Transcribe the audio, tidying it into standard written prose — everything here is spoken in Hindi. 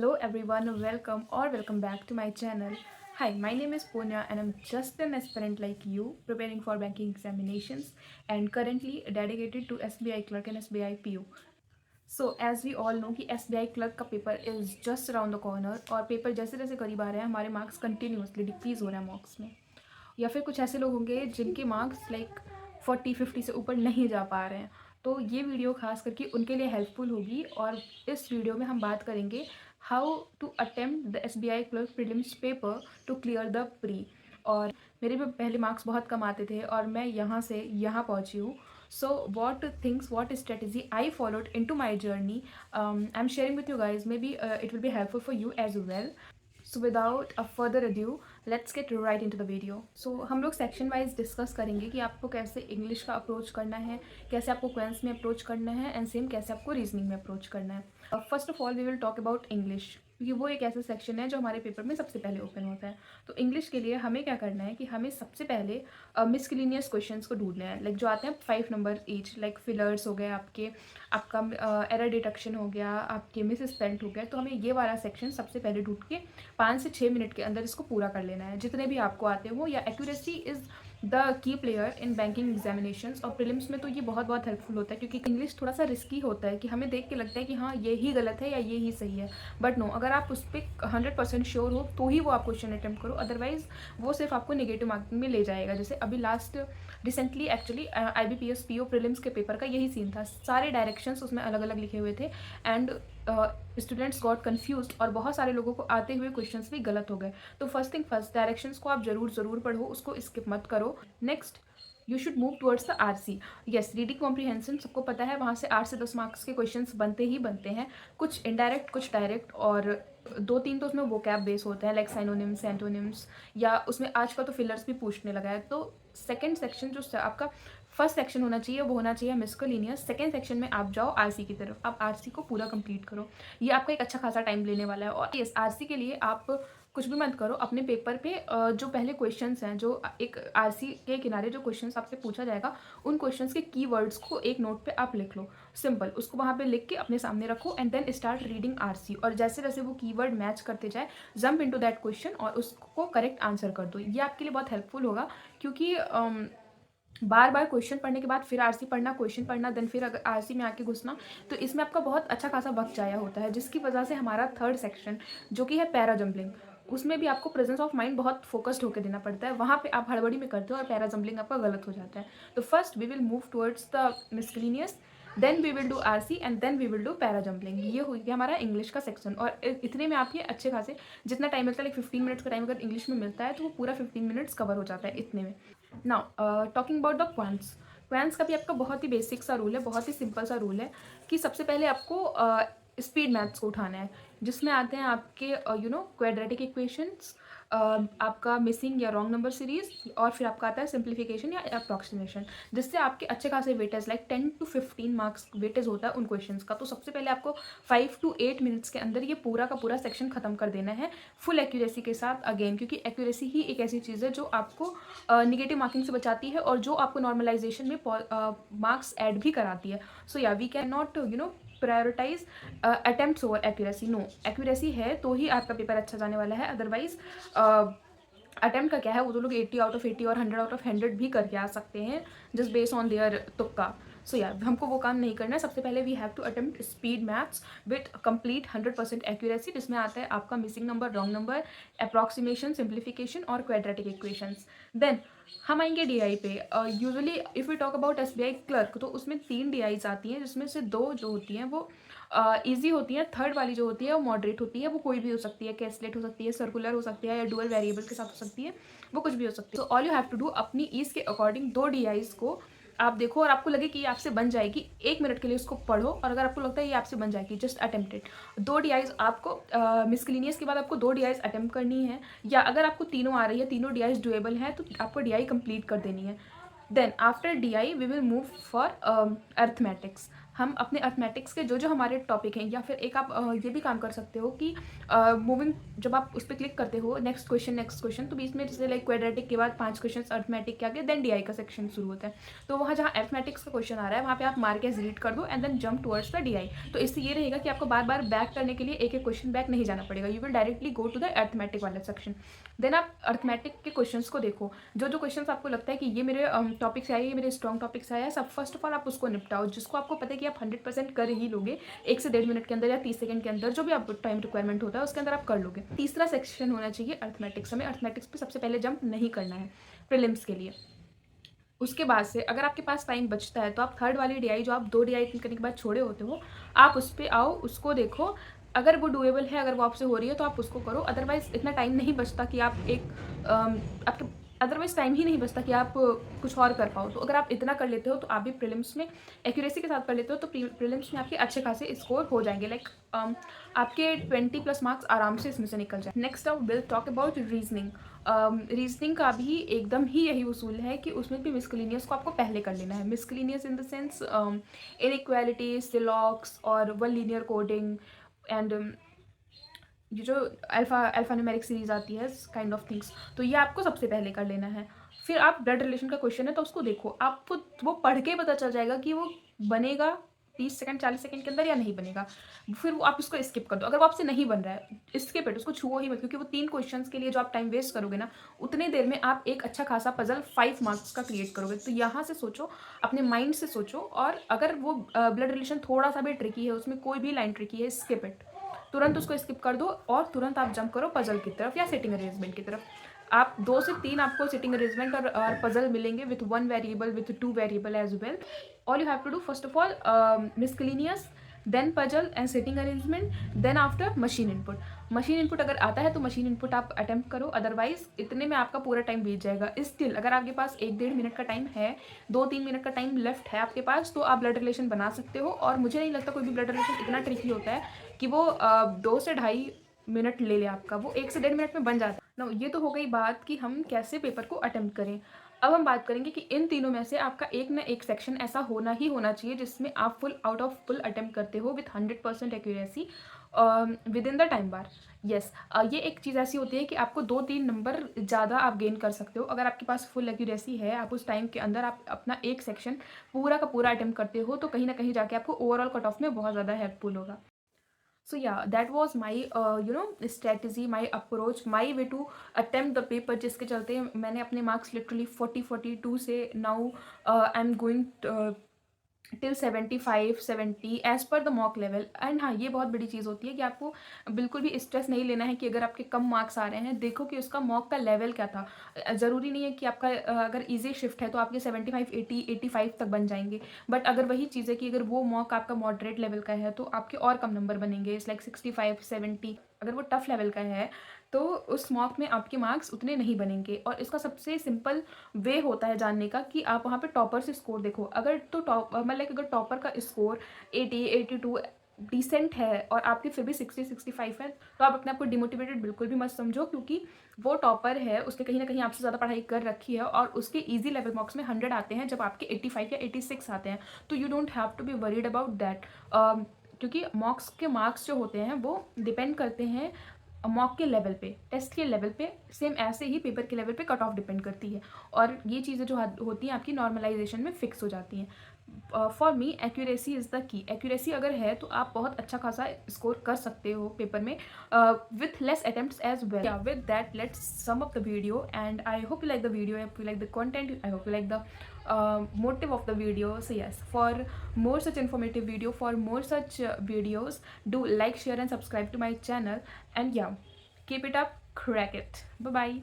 Hello everyone, welcome back to my channel. Hi, my name is Punya and I'm just an aspirant like you preparing for banking examinations and currently dedicated to SBI clerk and SBI PO. So as we all know कि SBI clerk का paper is just around the corner और पेपर जैसे जैसे करीब आ रहे हैं हमारे मार्क्स कंटिन्यूसली डिक्रीज हो रहे हैं मार्क्स में, या फिर कुछ ऐसे लोग होंगे जिनके मार्क्स लाइक 40-50 से ऊपर नहीं जा पा रहे हैं। तो ये वीडियो खास करके उनके लिए हेल्पफुल होगी और इस वीडियो में हम बात करेंगे how to attempt the SBI clerk prelims paper to clear the pre. और मेरे भी पहले मार्क्स बहुत कम आते थे और मैं यहाँ से यहाँ पहुँची हूँ। So what strategy I followed into my journey, I'm sharing with you guys. Maybe it will be helpful for you as well. So without a further ado, let's get right into the video. So हम लोग सेक्शन वाइज डिस्कस करेंगे कि आपको कैसे इंग्लिश का अप्रोच करना है, कैसे आपको क्वेंस में अप्रोच करना है एंड सेम कैसे आपको रीजनिंग में अप्रोच करना है। First of all we will talk about English, क्योंकि वो एक ऐसा सेक्शन है जो हमारे पेपर में सबसे पहले ओपन होता है। तो इंग्लिश के लिए हमें क्या करना है कि हमें सबसे पहले मिसलिनियस क्वेश्चंस को ढूंढने हैं, लाइक जो आते हैं 5 नंबर ईच, लाइक फिलर्स हो गए आपका एरर डिटेक्शन हो गया, आपके मिस स्पेंट हो गया। तो हमें ये वाला सेक्शन सबसे पहले ढूंढ के 5 से 6 मिनट के अंदर इसको पूरा कर लेना है, जितने भी आपको आते हो। या accuracy is the key player in banking examinations, और प्रीलिम्स में तो ये बहुत बहुत हेल्पफुल होता है, क्योंकि इंग्लिश थोड़ा सा रिस्की होता है कि हमें देख के लगता है कि हाँ ये ही गलत है या ये ही सही है, बट नो, अगर आप उस पर 100% श्योर हो तो ही वो आप क्वेश्चन अटैम्प्ट करो, अदरवाइज वो सिर्फ आपको नेगेटिव मार्किंग में ले जाएगा। जैसे अभी recently actually IBPS PO prelims के पेपर का यही सीन था, सारे डायरेक्शंस उसमें अलग अलग लिखे हुए थे एंड स्टूडेंट्स गॉट कन्फ्यूज्ड और बहुत सारे लोगों को आते हुए क्वेश्चंस भी गलत हो गए। तो फर्स्ट थिंग फर्स्ट, डायरेक्शंस को आप जरूर पढ़ो, उसको स्किप मत करो। Next, you should move towards the RC। Yes, reading comprehension सबको पता है, वहाँ से 8 से 10 मार्क्स के क्वेश्चंस बनते ही बनते हैं, कुछ इनडायरेक्ट कुछ डायरेक्ट, और 2-3 तो उसमें वोकैब बेस होते हैं, लाइक साइनोनिम्स एंटोनिम्स, या उसमें आजकल तो फिलर्स भी पूछने लगा है। तो सेकेंड सेक्शन जो आपका फर्स्ट सेक्शन होना चाहिए वो होना चाहिए मिसलेनियस। सेकेंड सेक्शन में आप जाओ RC की तरफ, आप RC को पूरा कंप्लीट करो, ये आपका एक अच्छा खासा टाइम लेने वाला है। और यस, RC के लिए आप कुछ भी मत करो, अपने पेपर पे जो पहले क्वेश्चंस हैं, जो एक RC के किनारे जो क्वेश्चंस आपसे पूछा जाएगा, उन क्वेश्चंस के कीवर्ड्स को एक नोट पे आप लिख लो, सिंपल, उसको वहाँ पे लिख के अपने सामने रखो and then start reading RC। और जैसे जैसे वो कीवर्ड मैच करते जाए, जंप इनटू दैट क्वेश्चन और उसको करेक्ट आंसर कर दो। ये आपके लिए बहुत हेल्पफुल होगा, क्योंकि बार बार क्वेश्चन पढ़ने के बाद फिर RC पढ़ना, क्वेश्चन पढ़ना, देन फिर अगर RC में आके घुसना, तो इसमें आपका बहुत अच्छा खासा वक्त जाया होता है, जिसकी वजह से हमारा थर्ड सेक्शन जो कि है पैरा जम्पलिंग, उसमें भी आपको प्रेजेंस ऑफ माइंड बहुत फोकस्ड होकर देना पड़ता है। वहाँ पे आप हड़बड़ी में करते हो और पैरा जम्पलिंग आपका गलत हो जाता है। तो first we will move towards the miscellaneous, then we will do RC and then we will do para jumbling. ये हो गया हमारा इंग्लिश का सेक्शन, और इतने में आप ये अच्छे खासे जितना टाइम मिलता है, लाइक 15 मिनट्स का टाइम अगर इंग्लिश में मिलता है तो वो पूरा 15 मिनट्स कवर हो जाता है इतने में। Now talking about the quants का भी आपका बहुत ही बेसिक सा रूल है, बहुत ही सिंपल सा रूल है कि सबसे पहले आपको स्पीड मैथ्स को उठाना है, जिसमें आते हैं आपके क्वाड्रेटिक इक्वेशंस, आपका मिसिंग या रॉन्ग नंबर सीरीज, और फिर आपका आता है सिंप्लीफिकेशन या अप्रॉक्सीमेशन, जिससे आपके अच्छे खासे weightage like 10 to 15 marks weightage होता है उन क्वेश्चंस का। तो सबसे पहले आपको 5 to 8 मिनट्स के अंदर ये पूरा का पूरा सेक्शन खत्म कर देना है, फुल एक्यूरेसी के साथ अगेन, क्योंकि एक्यूरेसी ही एक ऐसी चीज़ है जो आपको निगेटिव मार्किंग से बचाती है और जो आपको नॉर्मलाइजेशन में मार्क्स ऐड भी कराती है। सो या we can not prioritize attempts over accuracy. No, accuracy है तो ही आपका पेपर अच्छा जाने वाला है, अदरवाइज अटेम्प्ट का क्या है, वो तो लोग 80 आउट ऑफ 80 और 100 आउट ऑफ 100 भी करके आ सकते हैं, जस्ट बेस्ड ऑन देयर तुक्का। सो या हमको वो काम नहीं करना है। सबसे पहले we have to attempt speed maths with complete 100% accuracy, जिसमें आता है आपका missing number, wrong number, approximation, simplification और क्वाड्रेटिक इक्वेशंस। देन हम आएंगे DI पे। Usually if we talk about SBI clerk, तो उसमें 3 DIs आती हैं, जिसमें से 2 जो होती हैं वो ईजी होती है, थर्ड वाली जो होती है वो मॉडरेट होती है, वो कोई भी हो सकती है, कैस्लेट हो सकती है, सर्कुलर हो सकती है, या डुअल वेरिएबल के साथ हो सकती है, वो कुछ भी हो सकती है। तो all you have to do, अपनी ईज के अकॉर्डिंग 2 DIs को आप देखो और आपको लगे कि ये आपसे बन जाएगी, 1 मिनट के लिए उसको पढ़ो, और अगर आपको लगता है ये आपसे बन जाएगी, जस्ट अटेम्प्ट इट। 2 DIs आपको मिसलिनियस के बाद आपको 2 DIs अटेम्प्ट करनी है, या अगर आपको तीनों आ रही है, तीनों DIs डुएबल हैं, तो आपको DI कंप्लीट कर देनी है। Then after DI we will move for arithmetics. हम अपने अर्थमेटिक्स के जो हमारे टॉपिक हैं, या फिर एक आप ये भी काम कर सकते हो कि मूविंग, जब आप उस पर क्लिक करते हो नेक्स्ट क्वेश्चन, तो बीच में जैसे लाइक क्वाड्रेटिक के बाद 5 क्वेश्चन अर्थमेटिक के आगे, देन डीआई का सेक्शन शुरू होता है। तो वहाँ जहाँ अर्थमेटिक्स का क्वेश्चन आ रहा है वहाँ पे आप मार्क एज रीड कर दो and then jump towards the DI. तो इससे ये रहेगा कि आपको बार बार बैक करने के लिए एक एक क्वेश्चन बैक नहीं जाना पड़ेगा, you will directly go to the arithmetic वाला सेक्शन। देन आप अर्थमेटिक के क्वेश्चंस को देखो, जो क्वेश्चंस आपको लगता है कि ये मेरे टॉपिक से आए, ये मेरे स्ट्रॉन्ग टॉपिक से आया है, सब फर्स्ट ऑफ ऑल आप उसको निपटाओ। जिसको आपको पता है कि आप 100% कर ही लोगे 1 से 1.5 मिनट के अंदर या 30 सेकंड के अंदर, जो भी आपको टाइम रिक्वायरमेंट होता है उसके अंदर आप कर लोगे। तीसरा सेक्शन होना चाहिए अर्थमेटिक्स। हमें अर्थमेटिक्स पे सबसे पहले जंप नहीं करना है प्रीलिम्स के लिए। उसके बाद से अगर आपके पास टाइम बचता है तो आप थर्ड वाली डीआई, जो आप 2 डीआई करने के बाद छोड़े होते हो, आप उस पर आओ, उसको देखो। अगर वो डुएबल है, अगर वो आपसे हो रही है तो आप उसको करो। अदरवाइज इतना टाइम नहीं बचता कि आप आपके अदरवाइज टाइम ही नहीं बचता कि आप कुछ और कर पाओ। तो अगर आप इतना कर लेते हो तो आप भी प्रीलिम्स में एक्यूरेसी के साथ कर लेते हो, तो प्रीलिम्स में आपके अच्छे खासे स्कोर हो जाएंगे। लाइक आपके 20+ मार्क्स आराम से इसमें से निकल जाए। नेक्स्ट अब will talk about reasoning. Reasoning का भी एकदम ही यही उसूल है कि उसमें भी मिसकलिनियस को आपको पहले कर लेना है। मिसकलिनियस इन द सेंस इनइक्वालिटी, सिलॉक्स और वन लीनियर कोडिंग एंड ये जो अल्फा न्यूमेरिक सीरीज आती है, काइंड ऑफ थिंग्स, तो ये आपको सबसे पहले कर लेना है। फिर आप ब्लड रिलेशन का क्वेश्चन है तो उसको देखो, आपको वो पढ़ के पता चल जाएगा कि वो बनेगा 30 सेकंड 40 सेकंड के अंदर या नहीं बनेगा। फिर वो आप उसको स्किप कर दो। अगर वो आपसे नहीं बन रहा है, स्किप इट, उसको छुओ ही मत, क्योंकि वो 3 क्वेश्चंस के लिए जो आप टाइम वेस्ट करोगे ना, उतनी देर में आप एक अच्छा खासा पजल 5 मार्क्स का क्रिएट करोगे। तो यहाँ से सोचो, अपने माइंड से सोचो, और अगर वो ब्लड रिलेशन थोड़ा सा भी ट्रिकी है, उसमें कोई भी लाइन ट्रिकी है, स्किप इट, तुरंत उसको स्किप कर दो और तुरंत आप जंप करो पजल की तरफ या सिटिंग अरेंजमेंट की तरफ। आप 2 से 3 आपको सिटिंग अरेंजमेंट और पजल मिलेंगे with 1 variable, with 2 variable as well. All you have to do, first of all miscellaneous, then puzzle and sitting arrangement, then after machine input. Machine input अगर आता है तो मशीन इनपुट आप अटेम्प्ट करो, अदरवाइज इतने में आपका पूरा टाइम बीत जाएगा। स्टिल अगर आपके पास 1-1.5 मिनट का टाइम है, 2-3 मिनट का टाइम लेफ्ट है आपके पास, तो आप ब्लड रिलेशन बना सकते हो। और मुझे नहीं लगता कोई भी ब्लड रिलेशन इतना ट्रिकी होता है कि वो 2 से 2.5 मिनट ले ले आपका, वो 1 से 1.5 मिनट में बन जाता है ना। ये तो हो गई बात कि हम कैसे पेपर को अटेम्प्ट करें। अब हम बात करेंगे कि इन तीनों में से आपका एक ना एक सेक्शन ऐसा होना ही होना चाहिए जिसमें आप full out of full attempt करते हो with 100% accuracy with in the time bar. Yes, ये एक चीज़ ऐसी होती है कि आपको 2-3 नंबर ज़्यादा आप गेन कर सकते हो अगर आपके पास फुल एक्यूरेसी है। आप उस टाइम के अंदर आप अपना एक सेक्शन पूरा का पूरा अटेम्प्ट करते हो, तो कहीं ना कहीं जाके आपको ओवरऑल कट ऑफ में बहुत ज़्यादा हेल्पफुल होगा। So yeah, that was my strategy, my approach, my way to attempt the paper, जिसके चलते मैंने अपने मार्क्स लिटरली 40-42 से now I am going till 75-70 as per the mock level. And हाँ, ये बहुत बड़ी चीज़ होती है कि आपको बिल्कुल भी स्ट्रेस नहीं लेना है कि अगर आपके कम मार्क्स आ रहे हैं, देखो कि उसका मॉक का लेवल क्या था। ज़रूरी नहीं है कि आपका अगर इजी शिफ्ट है तो आपके 75-80-85 तक बन जाएंगे, बट अगर वही चीज़ है कि अगर वो मॉक आपका मॉडरेट लेवल का है तो आपके और कम नंबर बनेंगे, इट्स लाइक 65-70। अगर वो टफ लेवल का है तो उस मॉक में आपके मार्क्स उतने नहीं बनेंगे। और इसका सबसे सिंपल वे होता है जानने का कि आप वहाँ पे टॉपर से स्कोर देखो। अगर तो मतलब अगर टॉपर का स्कोर 80-82 डिसेंट है और आपके फिर भी 60-65 है, तो आप अपने आप को डिमोटिवेटेड बिल्कुल भी मत समझो, क्योंकि वो टॉपर है, उसने कहीं ना कहीं आपसे ज़्यादा पढ़ाई कर रखी है और उसके इजी लेवल मार्क्स में 100 आते हैं जब आपके 85 या 86 आते हैं। तो you don't have to be worried about that, क्योंकि मॉक्स के मार्क्स जो होते हैं वो डिपेंड करते हैं मॉक के लेवल पे, टेस्ट के लेवल पे, सेम ऐसे ही पेपर के लेवल पे कट ऑफ डिपेंड करती है। और ये चीज़ें जो होती हैं आपकी नॉर्मलाइजेशन में फिक्स हो जाती हैं। For me accuracy is the key. Accuracy अगर है तो आप बहुत अच्छा खासा स्कोर कर सकते हो पेपर में with less attempts as well. With that let's sum up the video and I hope you like the video, I hope you like the content, I hope you like the motive of the video. So yes, for more such informative video, for more such videos, do like, share and subscribe to my channel. And yeah, keep it up, crack it. Bye bye.